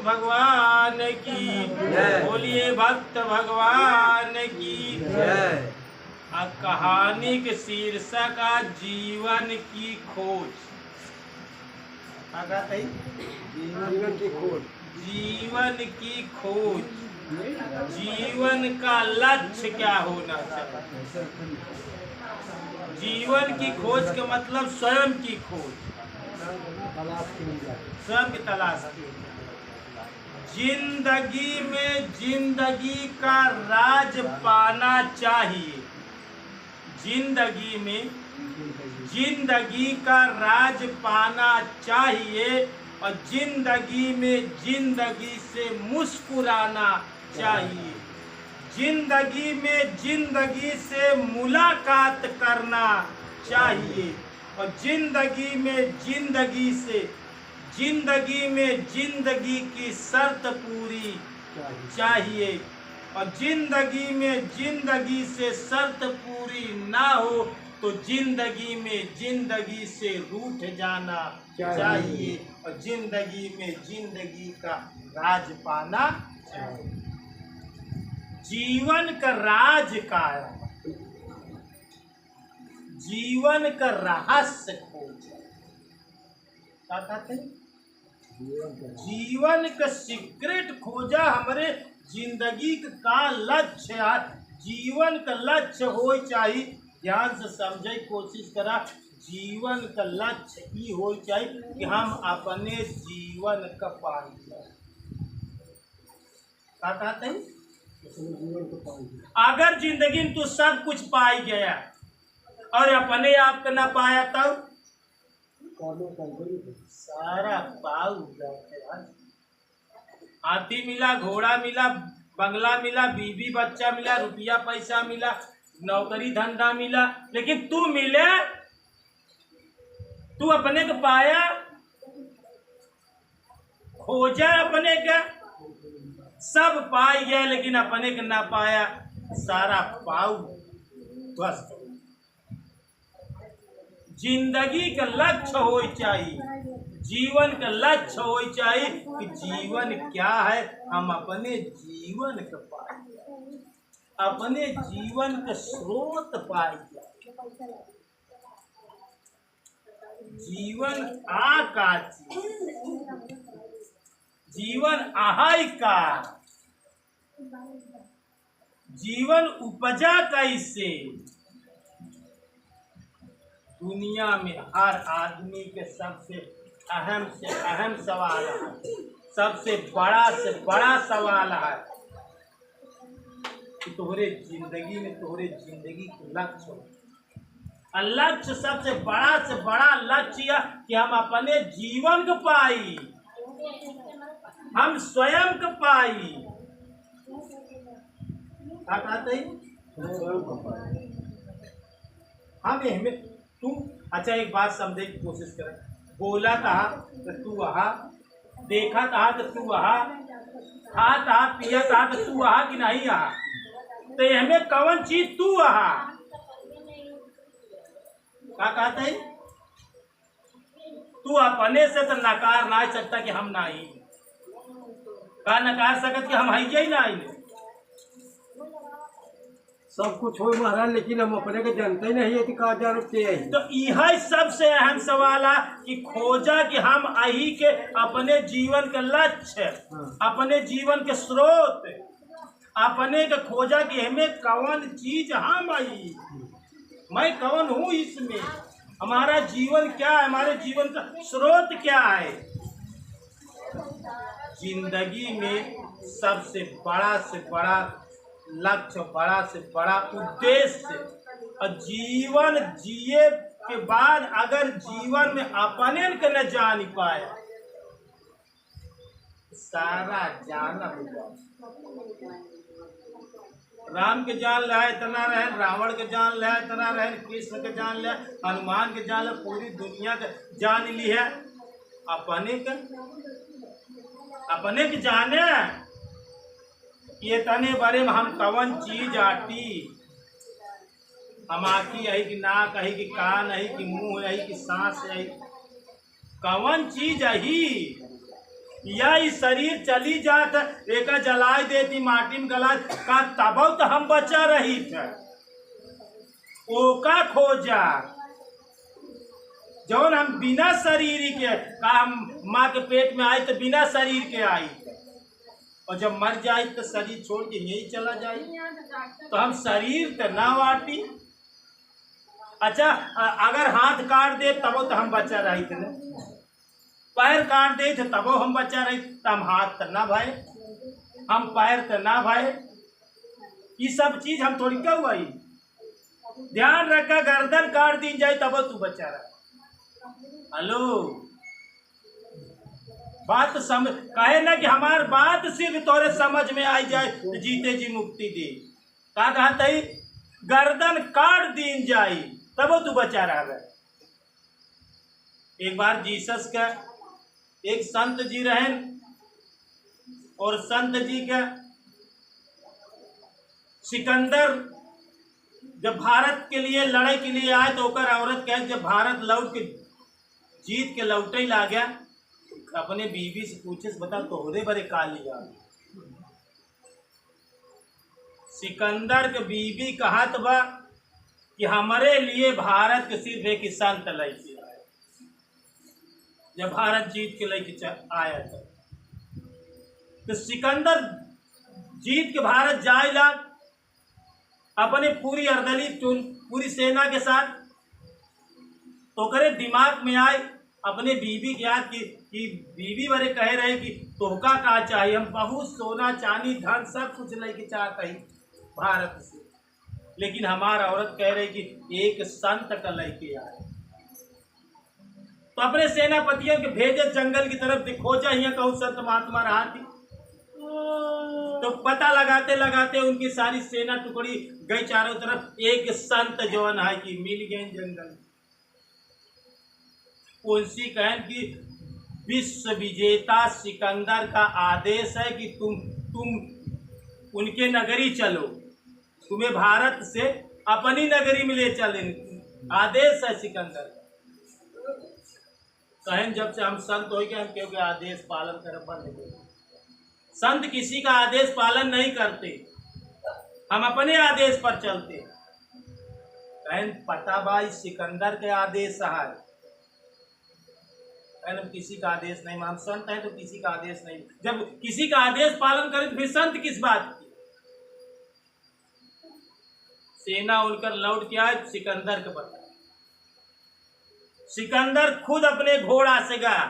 भगवान की, बोलिए भक्त भगवान की। कहानी के शीर्षक जीवन की खोज। जीवन की खोज। जीवन की खोज, जीवन का लक्ष्य क्या होना चाहिए। जीवन की खोज का मतलब स्वयं की खोज, स्वयं की तलाश की। जिंदगी में जिंदगी का राज पाना चाहिए। जिंदगी में जिंदगी का राज पाना चाहिए और जिंदगी में जिंदगी से मुस्कुराना चाहिए। जिंदगी में जिंदगी से मुलाकात करना चाहिए और जिंदगी में जिंदगी से जिंदगी में जिंदगी की शर्त पूरी चाहिए और जिंदगी में जिंदगी से शर्त पूरी ना हो तो जिंदगी में जिंदगी से रूठ जाना चाहिए और जिंदगी में जिंदगी का राज पाना चाहिए। जीवन का राज का है, जीवन का रहस्य खोज। क्या कहते हैं? जीवन का सीक्रेट खोजा हमारे जिंदगी का लक्ष्य है। जीवन का लक्ष्य हो चाहिए, ध्यान से समझे कोशिश करा। जीवन का लक्ष्य ये हो चाहिए कि हम अपने जीवन का पाई जाए। क्या कहते हैं? अगर जिंदगी में तू सब कुछ पाई गया और अपने आप का ना पाया तब सारा पाऊ जाते। हाथी मिला, घोड़ा मिला, बंगला मिला, बीवी बच्चा मिला, रुपया पैसा मिला, नौकरी धंधा मिला, लेकिन तू मिले, तू अपने को पाया, खोजा अपने का, सब पाई गया लेकिन अपने को ना पाया, सारा पाऊ ध्वस्त। जिंदगी का लक्ष्य हो चाहिए, जीवन का लक्ष्य हो चाहिए कि जीवन क्या है, हम अपने जीवन का पाए, अपने जीवन का स्रोत पाए। जीवन का जीवन आहाई का, जीवन उपजा कैसे। दुनिया में हर आदमी के सबसे अहम सवाल है, सबसे बड़ा से बड़ा सवाल है कि तोहरे जिंदगी में तोहरे जिंदगी के लक्ष्य हो। लक्ष्य सबसे बड़ा लक्ष्य कि हम अपने जीवन को पाई, हम स्वयं को पाई। क्या कहते हैं? हम हमें तू अच्छा एक बात समझने की कोशिश करें। बोला था तो तू वहा, देखा था तो तू वहा, खा था पिया था तो तू वहा कि नहीं आहा, तो हमें कौन चीज तू वहा। क्या कहते हैं? तू अपने से तो नकार ना सकता कि हम नहीं, का नकार सकत कि हम ही नहीं। सब कुछ हो महाराज, लेकिन हम अपने को जानते ही नहीं है कि कहाँ जानते हैं। तो यह सबसे अहम सवाल है कि खोजा कि हम अही के अपने जीवन का लक्ष्य, अपने जीवन के स्रोत, अपने के खोजा कि हमें कौन चीज हम आई, मैं कौन हूँ इसमें, हमारा जीवन क्या है, हमारे जीवन का स्रोत क्या है। जिंदगी में सबसे बड़ा से बड़ा लक्ष्य, बड़ा से बड़ा उद्देश्य और जीवन जिए के बाद अगर जीवन में अपने के न जान पाए, सारा जाना हो जाए। राम के जान ले इतना रहे, रावण के जान ले इतना रहे, कृष्ण के जान ले, हनुमान के जान ले, पूरी दुनिया के जान ली है। अपने के जाने ये तने बड़े में हम कवन चीज आटी, हम आखी है कि नाक है कि कान है कि मुंह है कि सांस है, कवन चीज ही या ई शरीर चली जात एक जलाए देती माटी में गला का तब तो हम बचा रही थे ओका खोजा जौन हम बिना शरीर के का हम माँ के पेट में आए तो बिना शरीर के आई और जब मर जाए तो शरीर छोड़ के यही चला जाए तो हम शरीर तो ना वाटी। अच्छा अगर हाथ काट दे तब तो हम बचा रही थे, पैर काट दे थे तब हम बचा रही तो हम हाथ तो ना भाई हम पैर तो ना भाई ये सब चीज हम थोड़ी क्या हुआ। ध्यान रखा गर्दन काट दी जाए तब तू बचा रहा। हेलो बात समझ कहे ना कि हमार बात सिर्फ तोरे समझ में आई जाए तो जीते जी मुक्ति दे का कहते ही गर्दन काट दी जाए तब तू बचा रहा है। एक बार जीसस का एक संत जी रहे और संत जी का सिकंदर जब भारत के लिए लड़ाई के लिए आए तो ओकर औरत कहे जब भारत लौट के जीत के लौटे ही ला गया अपने बीवी से पूछे बता तोहरे बड़े का लिया। सिकंदर के बीवी कहत बा कि हमारे लिए भारत के सिर्फ एक संत लेके आए जब भारत जीत के लेके आया था तो सिकंदर जीत के भारत जाएला अपने पूरी अर्दली पूरी सेना के साथ तो करे दिमाग में आए अपने बीवी के याद कि बीवी बड़े कह रहे कि तोहका का चाहिए हम बहुत सोना चांदी धन सब कुछ लेके चाहते ही भारत से लेकिन हमारा औरत कह रही कि एक संत का लेके आए तो अपने सेनापतियों के भेजे जंगल की तरफ खोजा यहाँ कहूँ संत महात्मा रहा थी तो पता लगाते लगाते उनकी सारी सेना टुकड़ी गई चारों तरफ एक संत जवान है कि मिल गए जंगल उनसी कहन कि विश्व विजेता सिकंदर का आदेश है कि तुम उनके नगरी चलो तुम्हें भारत से अपनी नगरी में ले चले आदेश है सिकंदर। कहन जब से हम संत हो गए हम क्योंकि आदेश पालन कर बंद हो संत किसी का आदेश पालन नहीं करते हम अपने आदेश पर चलते। कहन पता भाई सिकंदर के आदेश है हम किसी का आदेश नहीं मान संत है तो किसी का आदेश नहीं जब किसी का आदेश पालन करें तो फिर संत किस बात की। सेना उनकर लौट के आए सिकंदर के पता सिकंदर खुद अपने घोड़ा से गया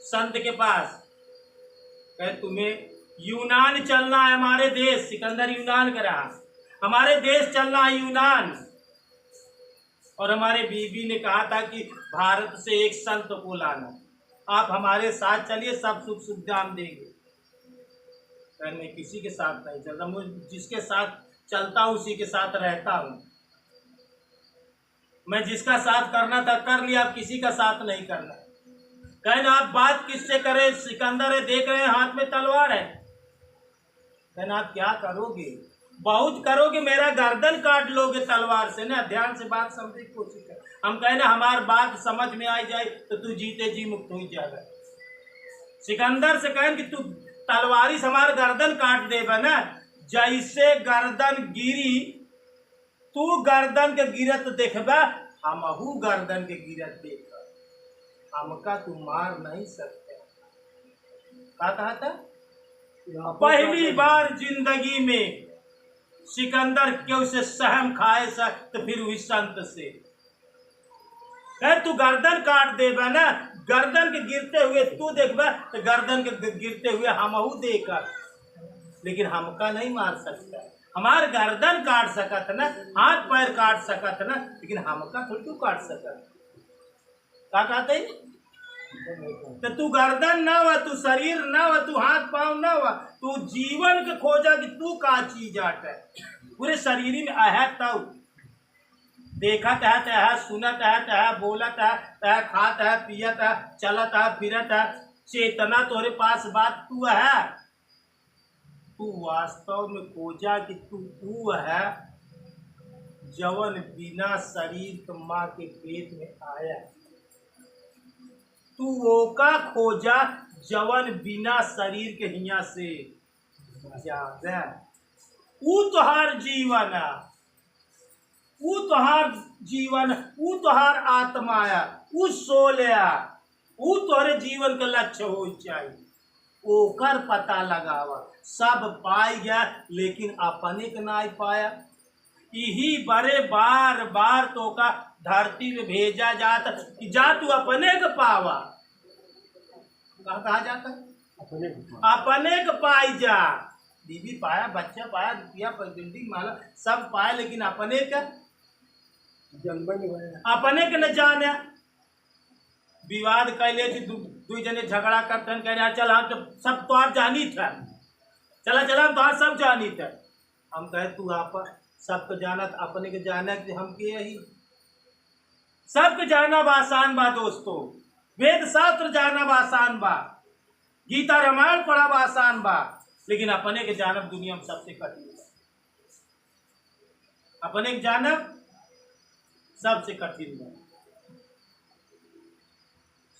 संत के पास कहे तुम्हें यूनान चलना है हमारे देश। सिकंदर यूनान का रहा हमारे देश चलना है यूनान और हमारे बीवी ने कहा था कि भारत से एक संत को लाना आप हमारे साथ चलिए सब सुख सुविधा हम देंगे। मैं किसी के साथ नहीं चलता मुझे जिसके साथ चलता हूँ उसी के साथ रहता हूँ मैं जिसका साथ करना था कर लिया आप किसी का साथ नहीं करना। कहना आप बात किससे करें सिकंदर है देख रहे हैं हाथ में तलवार है। कहना आप क्या करोगे बहुत करोगे मेरा गर्दन काट लोगे तलवार से ना। ध्यान से बात समझने की कोशिश कर हम कहना हमारी बात समझ में आ जाए तो तू जीते जी मुक्त हो जाएगा। सिकंदर से कहें कि तू तलवारी से हमारा गर्दन काट देगा ना जैसे गर्दन गिरी तू गर्दन के गिरत देखबा हमहू गर्दन के गिरत देख हमका तू मार नहीं सकते। क्या कहा था पहली बार जिंदगी में सिकंदर क्यों से सहम खाए तो फिर हुई संत से तू गर्दन काट देगा ना गर्दन के गिरते हुए तू देखबा तो गर्दन के गिरते हुए हमहू देखा लेकिन हमका नहीं मार सकता। हमार गर्दन काट सकत ना हाथ पैर काट सकत ना लेकिन हमका थोड़ी तू काट सकत। क्या कहते तो तू गर्दन ना हुआ तू शरीर ना हुआ तू हाथ पांव ना हुआ तू जीवन के खोजा कि तू का चीज आट है पूरे शरीर में आया तब देखत है तह सुनत है तह बोलत है तह खात है पियत है चलत है फिरत है चेतना तोरे पास बात तू है तू वास्तव में खोजा कि तू है जवन बिना शरीर के माँ के पेट में आया तू वो का खोजा जवन बिना शरीर के हिया से ज्यादा ऊ तोहार जीवन है, ऊ तोहार जीवन, ऊ तोहार आत्मा है, ऊ सोल है, ऊ तोहरे जीवन का लक्ष्य हो चाहिए। ओकर पता लगावा। सब पाई गया लेकिन अपने के ना पाया। यही बड़े बार बार तो का धरती में भेजा जाता कि जा तू अपने के पावा। कहा जाता अपने के पाई जा। बीवी पाया, बच्चा पाया, रुपया बिल्डिंग माला सब पाया, लेकिन अपने का अपने के न जाने। विवाद कैले थी, दू जने झगड़ा करते कह रहे चल हम तो सब तो आप जानी था, चला चला हम तो सब जानी था। हम कहे तू आप सबको जाना, अपने के जाना कि हम के यही सबके जाना आसान बा दोस्तों। वेद शास्त्र जाना आसान बा, गीता रामायण पढ़ा आसान बा, लेकिन अपने के जानब दुनिया में सबसे कठिन है। अपने के जानब सबसे कठिन है।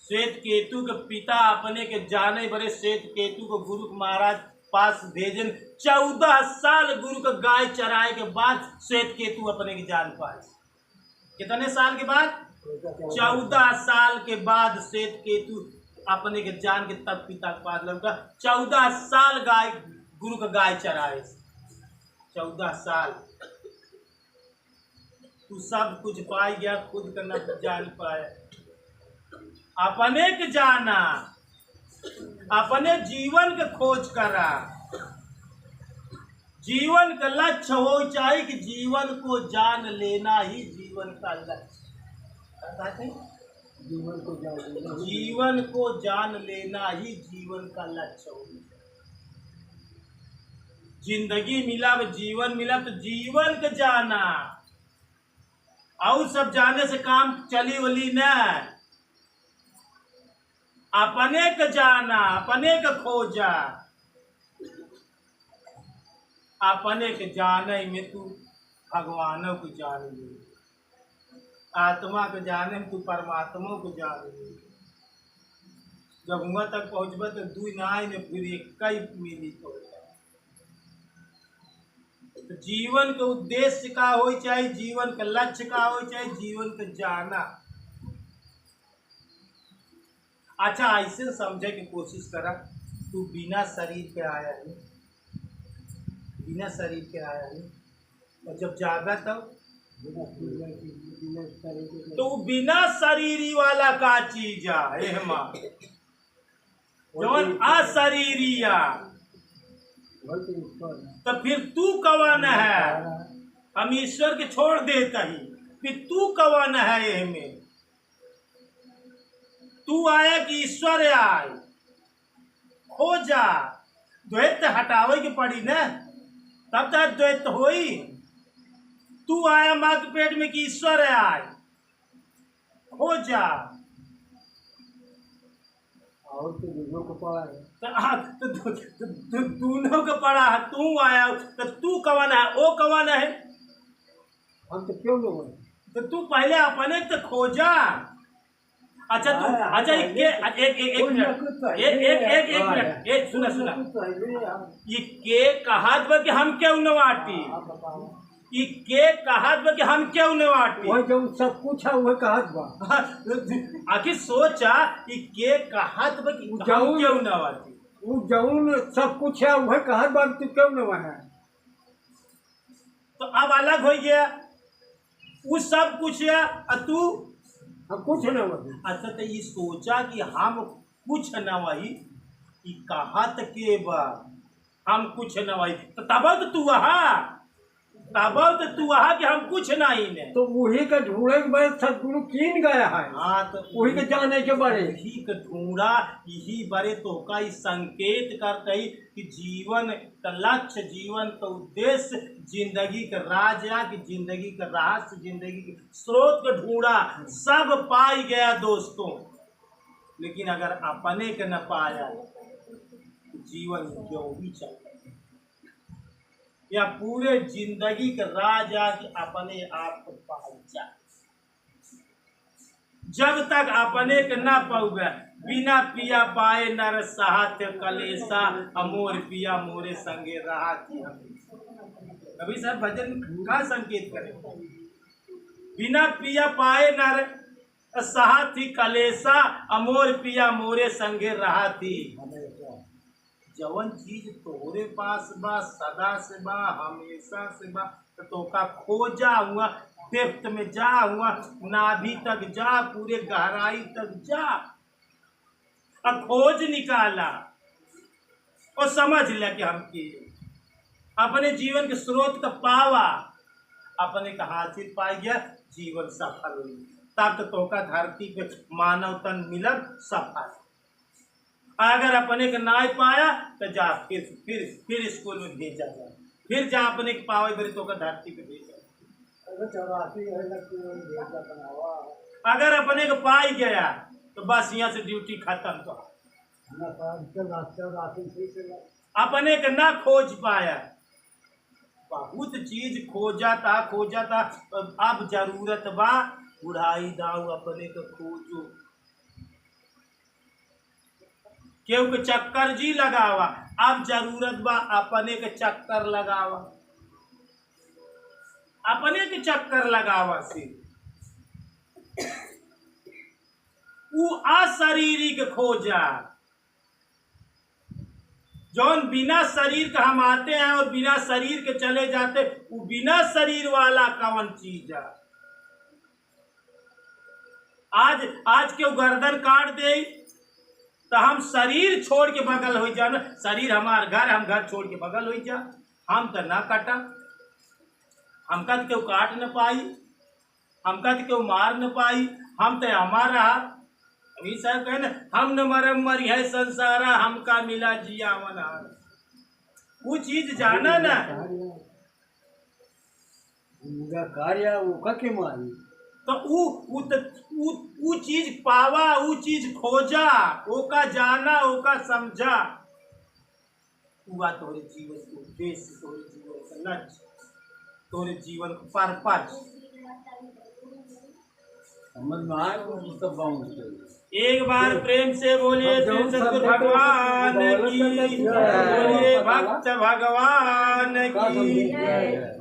श्वेत केतु के पिता अपने के जाने बड़े श्वेत केतु को गुरु महाराज पास भेजन। 14 साल गुरु का गाय चराए के बाद श्वेत केतु अपने की जान पाए। कितने साल के बाद? 14 साल के बाद श्वेत केतु अपने के जान के तब पिता के पास लगा। 14 साल गाय गुरु का गाय चराए। 14 साल तू सब कुछ पाई गया, खुद का न जान पाया। अपने के जाना, अपने जीवन के खोज करा। जीवन का लक्ष्य हो चाहिए कि जीवन को जान लेना ही जीवन का लक्ष्य। जीवन को जान लेना ही जीवन का लक्ष्य हो। जिंदगी मिला, जीवन मिला तो जीवन के जाना, और सब जाने से काम चली वली न। अपने के जाना, अपने के खोजा। अपने के जाने में तू भगवानों को जान ले, आत्मा के जाने में तू परमात्मा को जान ले। जब वहां तक पहुंचब तो दू नाई ने फिर एक मिली तो जीवन के उद्देश्य का हो चाहिए, जीवन का लक्ष्य का हो चाहिए, जीवन का जाना। अच्छा ऐसे समझे की कोशिश करा, तू बिना शरीर के आया है, बिना शरीर के आया है, और जब जागा तब तो बिना शरीरी वाला का चीज है जौन अशरीरिया, तो फिर तू कौन है? हम ईश्वर के छोड़ देता ही, फिर तू कौन है? ये में तू आया कि ईश्वर आए? खोजा, द्वैत हटावे की पड़ी न, तब तक द्वैत होई। तू आया माँ के पेट में कि ईश्वर आए? खोजा। और तो दोनों को पड़ा है, तो दोनों को पड़ा है। तू आया तो तू कौन है? वो कौन है? हम तो क्यों लोग हैं? तो तू पहले अपने तो खोजा। अच्छा तू अच्छा एक मिनट, एक सुना ये के कहत बा कि हम क्यों नवाटी? ये के कहत बा कि हम क्यों नवाटी? वही जो सब कुछ है वही कहत बा। आखिर सोचा ये के कहत बा कि हम क्यों नवाटी? वो जौन सब कुछ है वही कहत बा, तू क्यों नवा है? तो अब अलग हो गया, वो सब कुछ है और तू हम कुछ न वही। अच्छा तो ये सोचा कि हम कुछ न वही, ये कहत के बा हम कुछ न वही, तो तब तो तू वहा, तब तो तू वहा कि हम कुछ नहीं ने। तो वही का ढूंढे के बाद सदगुरु कीन गया है। हाँ तो वही के जाने के बारे यही का ढूंढा, यही बड़े तो का ही संकेत करते ही कि जीवन का लक्ष्य, जीवन का उद्देश्य, जिंदगी का राज या कि जिंदगी का रहस्य, जिंदगी के स्रोत का ढूंढा। सब पाई गया दोस्तों, लेकिन अगर अपने के न पाया तो जीवन क्यों भी चल या पूरे जिंदगी का राज आ कि अपने आप को पाई जा। जब तक अपने के ना पौगे बिना पिया पाए नर साहत कलेसा अमोर पिया मोरे संगे रहा थी कभी सर भजन का संकेत करे बिना पिया पाए नर साहती कलेसा अमोर पिया मोरे संगे रहा थी जवन चीज तोरे पास बा सदा से बा हमेशा से बा तो का खोजा हुआ डेप्थ में जा हुआ नाभि तक जा पूरे गहराई तक जा और खोज निकाला और समझ लिया कि हम की अपने जीवन के स्रोत का पावा अपने का हासिल पाई गया जीवन सफल हुई तब तो का धरती पे मानव तन मिलन सफल अगर अपने का ना पाया तो जा फिर स्कूल में भेजा जाए फिर जा अपने के पावे फिर तो का धरती पे भेजा अगर अपने को पाई गया तो बस यहाँ से ड्यूटी खत्म तो अपने का ना खोज पाया बहुत चीज खोजा था अब जरूरत बा बुढ़ाई दाऊ अपने को खोजो केहू के चक्कर जी लगावा अब जरूरत बा अपने के चक्कर लगावा अपने के चक्कर लगावा से वो अशरीरिक खोजा जौन बिना शरीर का हम आते हैं और बिना शरीर के चले जाते वो बिना शरीर वाला कौन चीज है आज के गर्दन काट दे तो हम शरीर छोड़ के बगल हो जाना शरीर हमार घर हम घर छोड़ के बगल हो जा हम तो ना काटा हमका तो क्यों काट न पाई हमका तो क्यों मार न पाई हम तो हमारा अभी साहब कहे ना हम न मरम मरी है संसारा हमका मिला जिया मनार वो चीज जाना ना कार्य वो के मारी तो ऊ चीज पावा ऊ चीज खोजा ओका जाना ओका समझा हुआ तोरे जीवन के उद्देश्य तोरे जीवन का लक्ष्य तोरे जीवन का पर्पज समझ में आए वो सब बाउंड एक बार प्रेम से बोलिए सतगुरु भगवान की बोलिए भक्त भगवान की